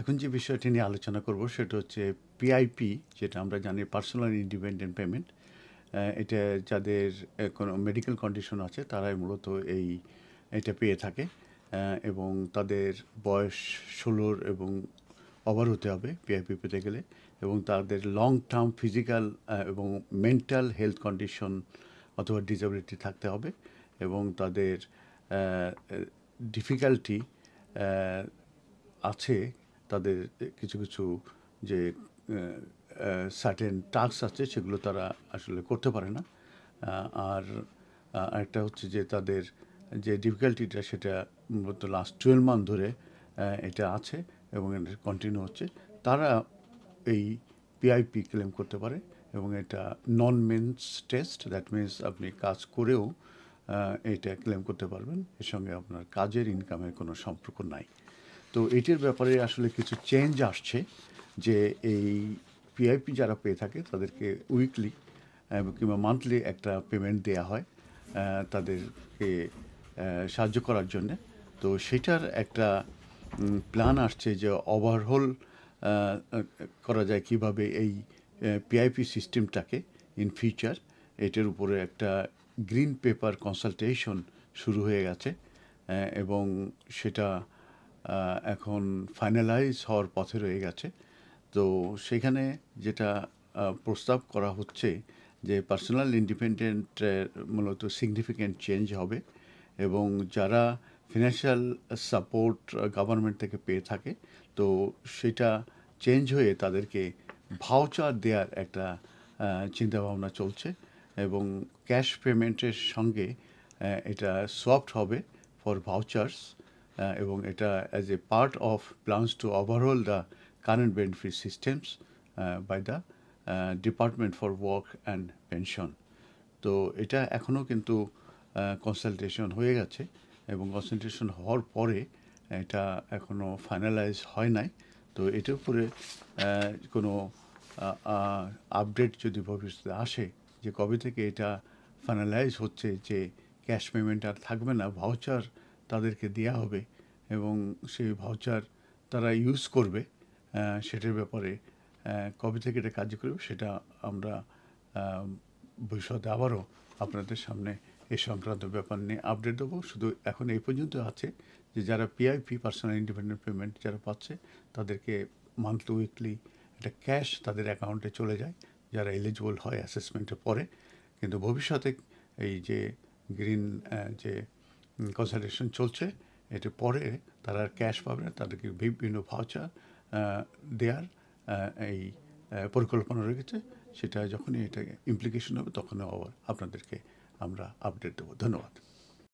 এখন যে বিষয়টি নিয়ে আলোচনা করব সেটা হচ্ছে পিআইপি, যেটা আমরা জানি পার্সোনাল ইন্ডিপেন্ডেন্ট পেমেন্ট। এটা যাদের কোনো মেডিকেল কন্ডিশন আছে তারাই মূলত এটা পেয়ে থাকে, এবং তাদের বয়স 16 এবং ওভার হতে হবে পিআইপি পেতে গেলে, এবং তাদের লং টার্ম ফিজিক্যাল এবং মেন্টাল হেলথ কন্ডিশন অথবা ডিসেবিলিটি থাকতে হবে, এবং তাদের ডিফিকাল্টি আছে, তাদের কিছু কিছু যে সার্টেন টাস্ক আছে সেগুলো তারা আসলে করতে পারে না। আর আরেকটা হচ্ছে যে তাদের যে ডিফিকাল্টিটা সেটা মূলত লাস্ট 12 মান্থ ধরে এটা আছে এবং এটা কন্টিনিউ হচ্ছে। তারা এই পিআইপি ক্লেম করতে পারে, এবং এটা নন মেন্স টেস্ট, দ্যাট মিনস আপনি কাজ করেও এটা ক্লেম করতে পারবেন, এর সঙ্গে আপনার কাজের ইনকামের কোনো সম্পর্ক নাই। তো এটির ব্যাপারে আসলে কিছু চেঞ্জ আসছে, যে এই পিআইপি যারা পেয়ে থাকে তাদেরকে উইকলি কিংবা মান্থলি একটা পেমেন্ট দেয়া হয় তাদেরকে সাহায্য করার জন্যে। তো সেটার একটা প্ল্যান আসছে যে ওভারহোল করা যায় কিভাবে এই পিআইপি সিস্টেমটাকে ইন ফিউচার। এটার উপরে একটা গ্রিন পেপার কনসালটেশন শুরু হয়ে গেছে, এবং সেটা এখন ফাইনালাইজ হওয়ার পথে রয়ে গেছে। তো সেখানে যেটা প্রস্তাব করা হচ্ছে যে পার্সোনাল ইন্ডিপেন্ডেন্টের মূলত সিগনিফিক্যান্ট চেঞ্জ হবে, এবং যারা ফিনান্সিয়াল সাপোর্ট গভর্নমেন্ট থেকে পেয়ে থাকে তো সেটা চেঞ্জ হয়ে তাদেরকে ভাউচার দেওয়ার একটা চিন্তাভাবনা চলছে, এবং ক্যাশ পেমেন্টের সঙ্গে এটা সোয়াপড হবে ফর ভাউচার্স, এবং এটা as a part of plans to overhaul the current benefit systems by the department for work and pension. তো এটা এখনও কিন্তু কনসালটেশন হয়ে গেছে, এবং কনসালটেশন হওয়ার পরে এটা এখনও ফাইনালাইজ হয় নাই। তো এটার উপরে কোনো আপডেট যদি ভবিষ্যতে আসে যে কবে থেকে এটা ফাইনালাইজ হচ্ছে যে ক্যাশ পেমেন্ট আর থাকবে না, ভাউচার তাদেরকে দেওয়া হবে, এবং সেই ভাউচার তারা ইউজ করবে, সেটার ব্যাপারে কবে থেকে এটা কার্যকরী হবে সেটা আমরা ভবিষ্যতে আবারও আপনাদের সামনে এই সংক্রান্ত ব্যাপার নিয়ে আপডেট দেবো। শুধু এখন এই পর্যন্ত আছে যে যারা পিআইপি পার্সোনাল ইন্ডিপেন্ডেন্ট পেমেন্ট যারা পাচ্ছে তাদেরকে মান্থলি উইকলি একটা ক্যাশ তাদের অ্যাকাউন্টে চলে যায় যারা এলিজিবল হয় অ্যাসেসমেন্টের পরে। কিন্তু ভবিষ্যতে এই যে গ্রিন যে কনসালটেশন চলছে এটার পরে তারা আর ক্যাশ পাবে না, তাদেরকে বিভিন্ন ভাউচার দেওয়ার এই পরিকল্পনা রেখেছে। সেটা যখনই এটা ইমপ্লিকেশন হবে তখনও আবার আপনাদেরকে আমরা আপডেট দেবো। ধন্যবাদ।